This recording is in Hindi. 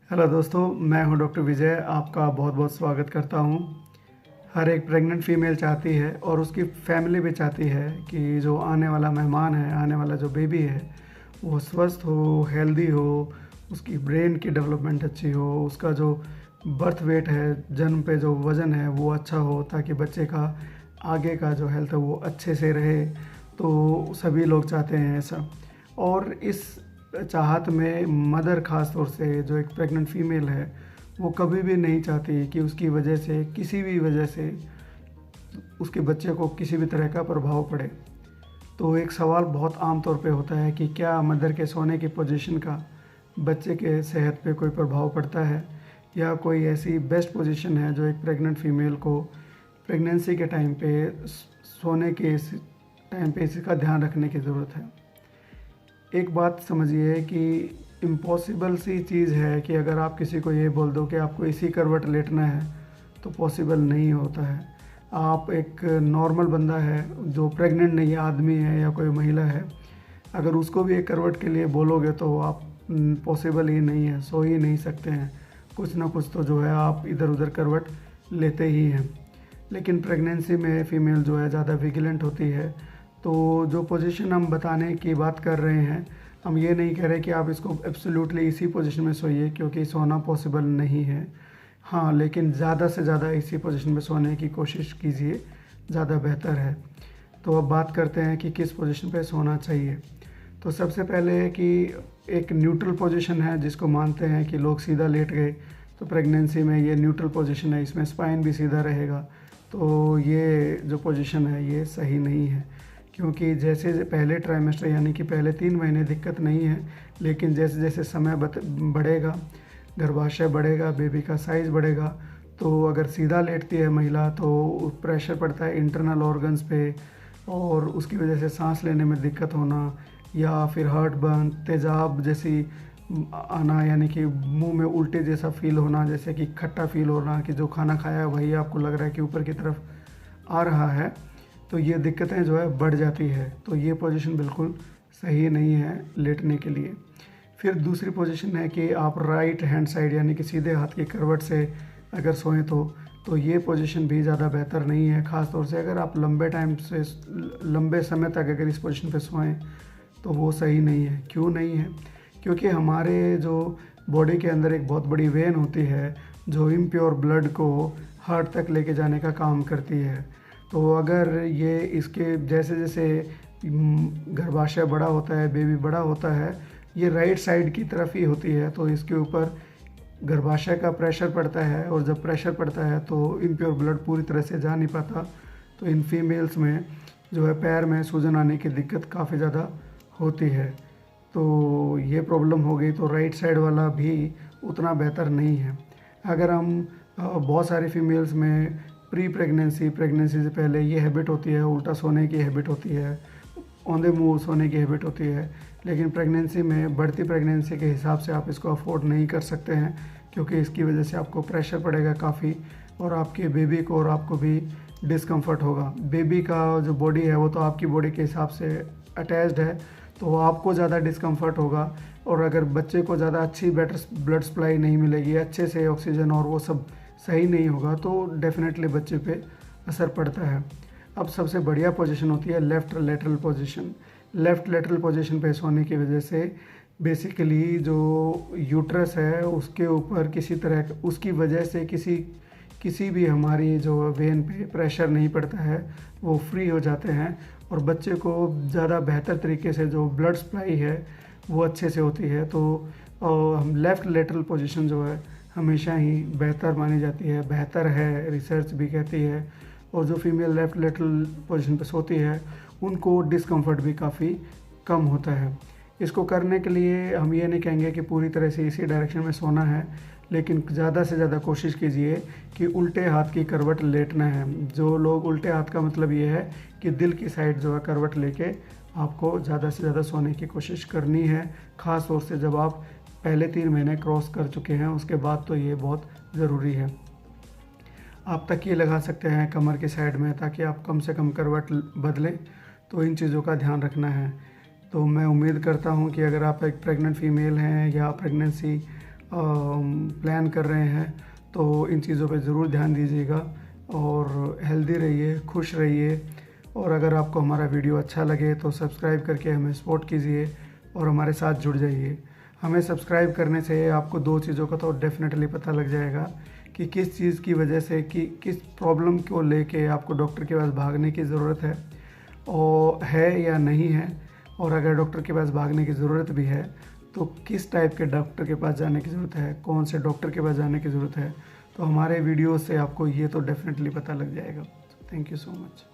हेलो दोस्तों, मैं हूं डॉक्टर विजय। आपका बहुत बहुत स्वागत करता हूं। हर एक प्रेग्नेंट फीमेल चाहती है और उसकी फैमिली भी चाहती है कि जो आने वाला मेहमान है, आने वाला जो बेबी है, वो स्वस्थ हो, हेल्दी हो, उसकी ब्रेन की डेवलपमेंट अच्छी हो, उसका जो बर्थ वेट है, जन्म पे जो वज़न है वो अच्छा हो, ताकि बच्चे का आगे का जो हेल्थ है वो अच्छे से रहे। तो सभी लोग चाहते हैं ऐसा। और इस चाहत में मदर ख़ास तौर से जो एक प्रेग्नेंट फीमेल है, वो कभी भी नहीं चाहती कि उसकी वजह से, किसी भी वजह से उसके बच्चे को किसी भी तरह का प्रभाव पड़े। तो एक सवाल बहुत आम तौर पे होता है कि क्या मदर के सोने की पोजीशन का बच्चे के सेहत पे कोई प्रभाव पड़ता है, या कोई ऐसी बेस्ट पोजीशन है जो एक प्रेग्नेंट फीमेल को प्रेगनेंसी के टाइम पे सोने के टाइम पे इसका ध्यान रखने की ज़रूरत है। एक बात समझिए कि इम्पॉसिबल सी चीज़ है कि अगर आप किसी को ये बोल दो कि आपको इसी करवट लेटना है, तो पॉसिबल नहीं होता है। आप एक नॉर्मल बंदा है जो प्रेग्नेंट नहीं है, आदमी है या कोई महिला है, अगर उसको भी एक करवट के लिए बोलोगे तो आप पॉसिबल ही नहीं है, सो ही नहीं सकते हैं। कुछ ना कुछ तो जो है आप इधर उधर करवट लेते ही हैं। लेकिन प्रेगनेंसी में फ़ीमेल जो है ज़्यादा विजिलेंट होती है। तो जो पोजीशन हम बताने की बात कर रहे हैं, हम ये नहीं कह रहे कि आप इसको एब्सोल्युटली इसी पोजीशन में सोइए, क्योंकि सोना पॉसिबल नहीं है। हाँ, लेकिन ज़्यादा से ज़्यादा इसी पोजीशन में सोने की कोशिश कीजिए, ज़्यादा बेहतर है। तो अब बात करते हैं कि किस पोजीशन पे सोना चाहिए। तो सबसे पहले कि एक न्यूट्रल पोजीशन है, जिसको मानते हैं कि लोग सीधा लेट गए, तो प्रेगनेंसी में ये न्यूट्रल पोजीशन है, इसमें स्पाइन भी सीधा रहेगा। तो ये जो पोजीशन है ये सही नहीं है, क्योंकि जैसे पहले ट्राइमेस्टर यानी कि पहले 3 महीने दिक्कत नहीं है, लेकिन जैसे जैसे समय बढ़ेगा, गर्भाशय बढ़ेगा, बेबी का साइज़ बढ़ेगा, तो अगर सीधा लेटती है महिला तो प्रेशर पड़ता है इंटरनल ऑर्गन्स पे, और उसकी वजह से सांस लेने में दिक्कत होना, या फिर हार्ट बर्न, तेज़ाब जैसी आना, यानी कि मुंह में उल्टे जैसा फील होना, जैसे कि खट्टा फील होना, कि जो खाना खाया है वही आपको लग रहा है कि ऊपर की तरफ आ रहा है। तो ये दिक्कतें जो है बढ़ जाती है। तो ये पोजीशन बिल्कुल सही नहीं है लेटने के लिए। फिर दूसरी पोजीशन है कि आप राइट हैंड साइड यानी कि सीधे हाथ की करवट से अगर सोएं तो ये पोजीशन भी ज़्यादा बेहतर नहीं है। ख़ास तौर से अगर आप लंबे समय तक अगर इस पोजीशन पे सोएं तो वो सही नहीं है। क्यों नहीं है? क्योंकि हमारे जो बॉडी के अंदर एक बहुत बड़ी वेन होती है जो इम्प्योर ब्लड को हार्ट तक लेके जाने का काम करती है। तो अगर ये इसके जैसे जैसे गर्भाशय बड़ा होता है, बेबी बड़ा होता है, ये राइट साइड की तरफ ही होती है, तो इसके ऊपर गर्भाशय का प्रेशर पड़ता है, और जब प्रेशर पड़ता है तो इम्प्योर ब्लड पूरी तरह से जा नहीं पाता। तो इन फीमेल्स में जो है पैर में सूजन आने की दिक्कत काफ़ी ज़्यादा होती है। तो ये प्रॉब्लम हो गई, तो राइट साइड वाला भी उतना बेहतर नहीं है। अगर हम बहुत सारी फीमेल्स में प्रेगनेंसी से पहले ये हैबिट होती है, उल्टा सोने की हैबिट होती है, औंधे मुँह सोने की हैबिट होती है, लेकिन प्रेगनेंसी में बढ़ती प्रेगनेंसी के हिसाब से आप इसको अफोर्ड नहीं कर सकते हैं, क्योंकि इसकी वजह से आपको प्रेशर पड़ेगा काफ़ी, और आपके बेबी को और आपको भी डिस्कम्फर्ट होगा। बेबी का जो बॉडी है वो तो आपकी बॉडी के हिसाब से अटैच्ड है, तो आपको ज़्यादा डिस्कम्फर्ट होगा। और अगर बच्चे को ज़्यादा अच्छी बेटर ब्लड सप्लाई नहीं मिलेगी, अच्छे से ऑक्सीजन और वो सब सही नहीं होगा, तो डेफिनेटली बच्चे पे असर पड़ता है। अब सबसे बढ़िया पोजीशन होती है left lateral position. Left lateral position पे सोने की वजह से बेसिकली जो यूट्रस है उसके ऊपर किसी तरह उसकी वजह से किसी भी हमारी जो वेन पे प्रेशर नहीं पड़ता है, वो फ्री हो जाते हैं, और बच्चे को ज़्यादा बेहतर तरीके से जो ब्लड सप्लाई है वो अच्छे से होती है। तो हम लेफ़्ट लेटरल पोजीशन जो है हमेशा ही बेहतर मानी जाती है, बेहतर है, रिसर्च भी कहती है। और जो फीमेल लेफ़्ट लेटरल पोजीशन पे सोती है उनको डिस्कम्फर्ट भी काफ़ी कम होता है। इसको करने के लिए हम ये नहीं कहेंगे कि पूरी तरह से इसी डायरेक्शन में सोना है, लेकिन ज़्यादा से ज़्यादा कोशिश कीजिए कि उल्टे हाथ की करवट लेटना है। जो लोग उल्टे हाथ का मतलब ये है कि दिल की साइड जो है करवट लेके आपको ज़्यादा से ज़्यादा सोने की कोशिश करनी है। ख़ास तौर से जब आप पहले 3 महीने क्रॉस कर चुके हैं, उसके बाद तो ये बहुत ज़रूरी है। आप तकिए लगा सकते हैं कमर की साइड में, ताकि आप कम से कम करवट बदलें। तो इन चीज़ों का ध्यान रखना है। तो मैं उम्मीद करता हूँ कि अगर आप एक प्रेग्नेंट फ़ीमेल हैं या प्रेगनेंसी प्लान कर रहे हैं तो इन चीज़ों पे ज़रूर ध्यान दीजिएगा और हेल्दी रहिए, खुश रहिए। और अगर आपको हमारा वीडियो अच्छा लगे तो सब्सक्राइब करके हमें सपोर्ट कीजिए और हमारे साथ जुड़ जाइए। हमें सब्सक्राइब करने से आपको दो चीज़ों का तो डेफिनेटली पता लग जाएगा कि किस चीज़ की वजह से, कि किस प्रॉब्लम को लेके आपको डॉक्टर के पास भागने की ज़रूरत है और है या नहीं है, और अगर डॉक्टर के पास भागने की ज़रूरत भी है तो किस टाइप के डॉक्टर के पास जाने की ज़रूरत है, कौन से डॉक्टर के पास जाने की ज़रूरत है। तो हमारे वीडियो से आपको ये तो डेफिनेटली पता लग जाएगा। Thank you so much.